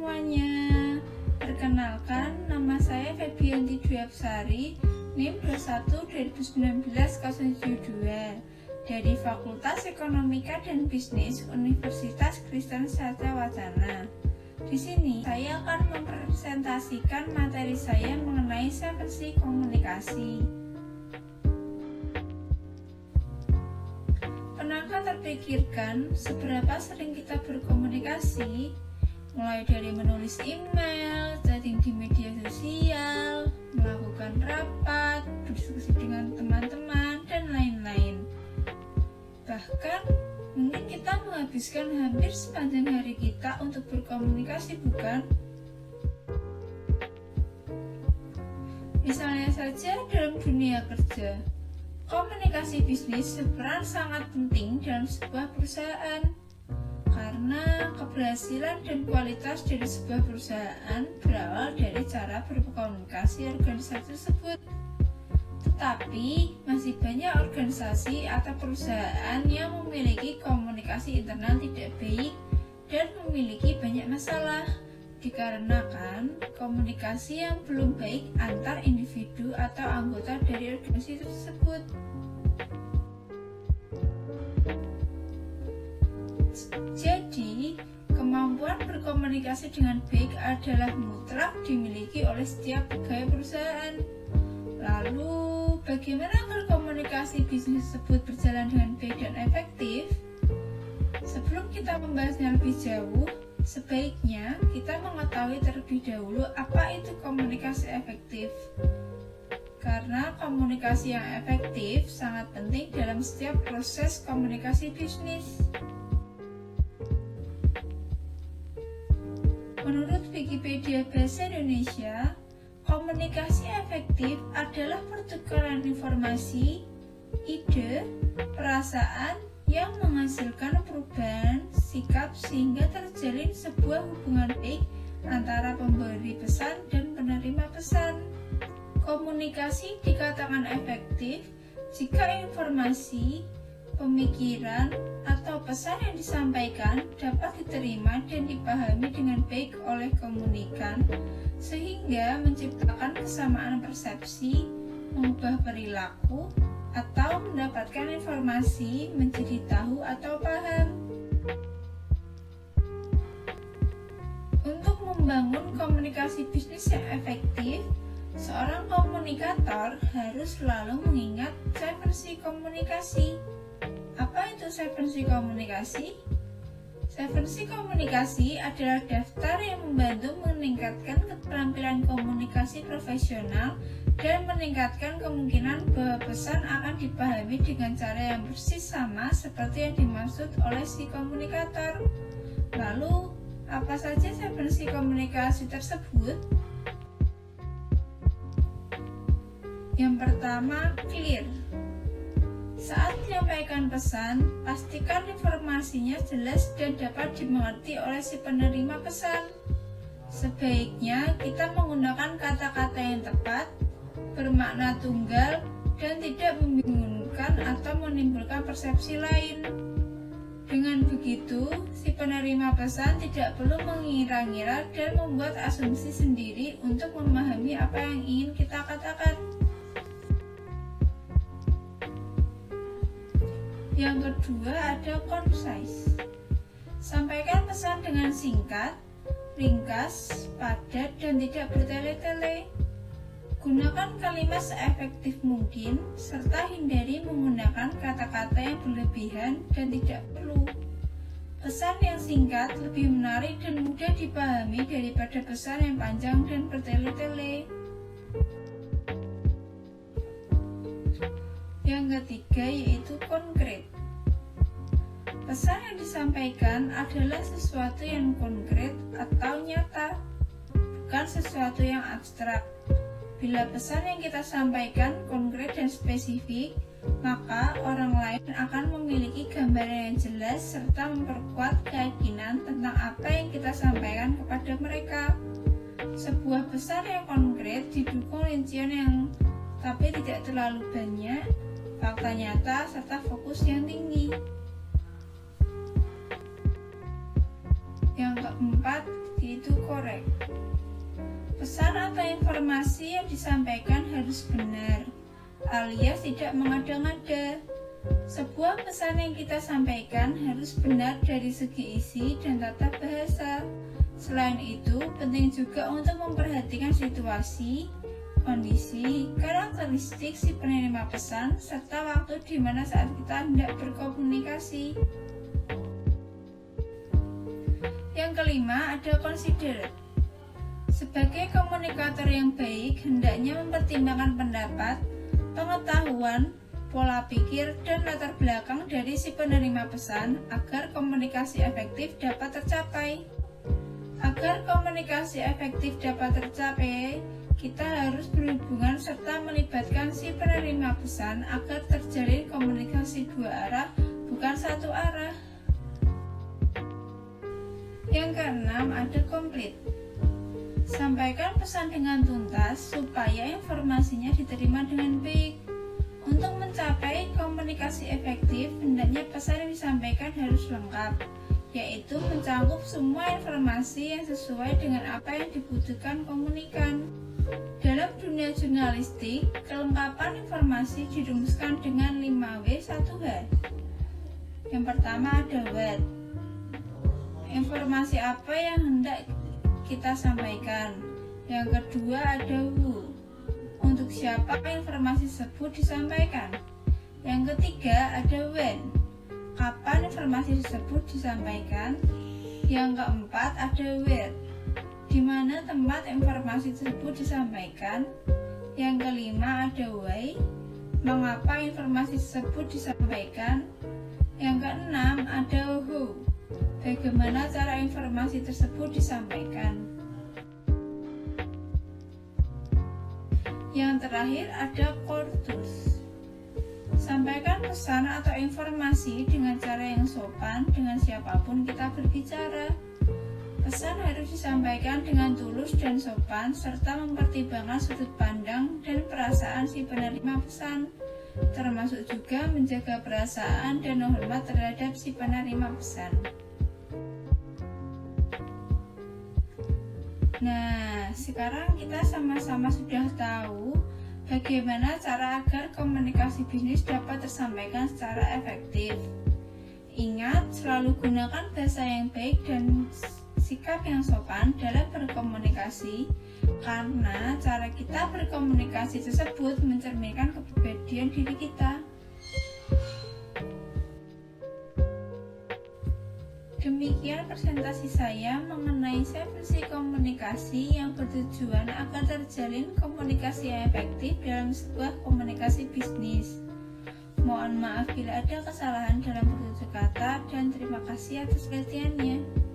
semuanya, perkenalkan nama saya Febianti Dwi-Apsari, NIM 21-2019-072 dari Fakultas Ekonomika dan Bisnis Universitas Kristen Satya-Wacana. Di sini saya akan mempresentasikan materi saya mengenai 7C komunikasi. Pernahkah terpikirkan seberapa sering kita berkomunikasi? Mulai dari menulis email, chatting di media sosial, melakukan rapat, berdiskusi dengan teman-teman, dan lain-lain. Bahkan, mungkin kita menghabiskan hampir sepanjang hari kita untuk berkomunikasi, bukan? Misalnya saja dalam dunia kerja, komunikasi bisnis berperan sangat penting dalam sebuah perusahaan karena keberhasilan dan kualitas dari sebuah perusahaan berawal dari cara berkomunikasi organisasi tersebut. Tetapi masih banyak organisasi atau perusahaan yang memiliki komunikasi internal tidak baik dan memiliki banyak masalah dikarenakan komunikasi yang belum baik antar individu atau anggota dari organisasi tersebut. Jadi, kemampuan berkomunikasi dengan baik adalah mutlak dimiliki oleh setiap pegawai perusahaan. Lalu, bagaimana agar komunikasi bisnis tersebut berjalan dengan baik dan efektif? Sebelum kita membahasnya lebih jauh, sebaiknya kita mengetahui terlebih dahulu apa itu komunikasi efektif. Karena komunikasi yang efektif sangat penting dalam setiap proses komunikasi bisnis. Menurut Wikipedia Bahasa Indonesia, komunikasi efektif adalah pertukaran informasi, ide, perasaan yang menghasilkan perubahan sikap sehingga terjalin sebuah hubungan baik antara pemberi pesan dan penerima pesan. Komunikasi dikatakan efektif jika informasi, pemikiran, atau pesan yang disampaikan dapat diterima dan dipahami dengan baik oleh komunikan sehingga menciptakan kesamaan persepsi, mengubah perilaku, atau mendapatkan informasi menjadi tahu atau paham. Untuk membangun komunikasi bisnis yang efektif, seorang komunikator harus selalu mengingat 7C komunikasi. Apa itu 7C komunikasi? 7C komunikasi adalah daftar yang membantu meningkatkan keterampilan komunikasi profesional dan meningkatkan kemungkinan bahwa pesan akan dipahami dengan cara yang persis sama seperti yang dimaksud oleh si komunikator. Lalu, apa saja 7C komunikasi tersebut? Yang pertama, clear. Saat menyampaikan pesan, pastikan informasinya jelas dan dapat dimengerti oleh si penerima pesan. Sebaiknya kita menggunakan kata-kata yang tepat, bermakna tunggal, dan tidak membingungkan atau menimbulkan persepsi lain. Dengan begitu, si penerima pesan tidak perlu mengira-ngira dan membuat asumsi sendiri untuk memahami apa yang ingin kita katakan. Yang kedua ada concise. Sampaikan pesan dengan singkat, ringkas, padat, dan tidak bertele-tele. Gunakan kalimat seefektif mungkin, serta hindari menggunakan kata-kata yang berlebihan dan tidak perlu. Pesan yang singkat lebih menarik dan mudah dipahami daripada pesan yang panjang dan bertele-tele. Yang ketiga yaitu konkret. Pesan yang disampaikan adalah sesuatu yang konkret atau nyata, bukan sesuatu yang abstrak. Bila pesan yang kita sampaikan konkret dan spesifik, maka orang lain akan memiliki gambaran yang jelas serta memperkuat keyakinan tentang apa yang kita sampaikan kepada mereka. Sebuah pesan yang konkret didukung rincian yang tapi tidak terlalu banyak, fakta nyata, serta fokus yang tinggi. Yang keempat, yaitu korek. Pesan atau informasi yang disampaikan harus benar, alias tidak mengada-ngada. Sebuah pesan yang kita sampaikan harus benar dari segi isi dan tata bahasa. Selain itu, penting juga untuk memperhatikan situasi, kondisi, karakteristik si penerima pesan, serta waktu di mana saat kita hendak berkomunikasi. Yang kelima, ada consider. Sebagai komunikator yang baik, hendaknya mempertimbangkan pendapat, pengetahuan, pola pikir, dan latar belakang dari si penerima pesan agar komunikasi efektif dapat tercapai. Agar komunikasi efektif dapat tercapai, kita harus berhubungan serta melibatkan si penerima pesan agar terjalin komunikasi dua arah, bukan satu arah. Yang keenam, ada komplit. Sampaikan pesan dengan tuntas supaya informasinya diterima dengan baik. Untuk mencapai komunikasi efektif, hendaknya pesan yang disampaikan harus lengkap, yaitu mencakup semua informasi yang sesuai dengan apa yang dibutuhkan komunikan. Dalam dunia jurnalistik, kelengkapan informasi dirumuskan dengan 5W 1H. Yang pertama ada what. Informasi apa yang hendak kita sampaikan. Yang kedua ada who. Untuk siapa informasi tersebut disampaikan. Yang ketiga ada when. Kapan informasi tersebut disampaikan. Yang keempat ada where. Di mana tempat informasi tersebut disampaikan. Yang kelima ada why. Mengapa informasi tersebut disampaikan. Yang keenam ada who. Bagaimana cara informasi tersebut disampaikan. Yang terakhir ada kortus. Sampaikan pesan atau informasi dengan cara yang sopan dengan siapapun kita berbicara. Pesan harus disampaikan dengan tulus dan sopan serta mempertimbangkan sudut pandang dan perasaan si penerima pesan, termasuk juga menjaga perasaan dan hormat terhadap si penerima pesan. Nah, sekarang kita sama-sama sudah tahu bagaimana cara agar komunikasi bisnis dapat tersampaikan secara efektif. Ingat, selalu gunakan bahasa yang baik dan sikap yang sopan dalam berkomunikasi, karena cara kita berkomunikasi tersebut mencerminkan kepribadian diri kita. Demikian presentasi saya mengenai 7C komunikasi yang bertujuan agar terjalin komunikasi yang efektif dalam sebuah komunikasi bisnis. Mohon maaf bila ada kesalahan dalam bertutur kata dan terima kasih atas perhatiannya.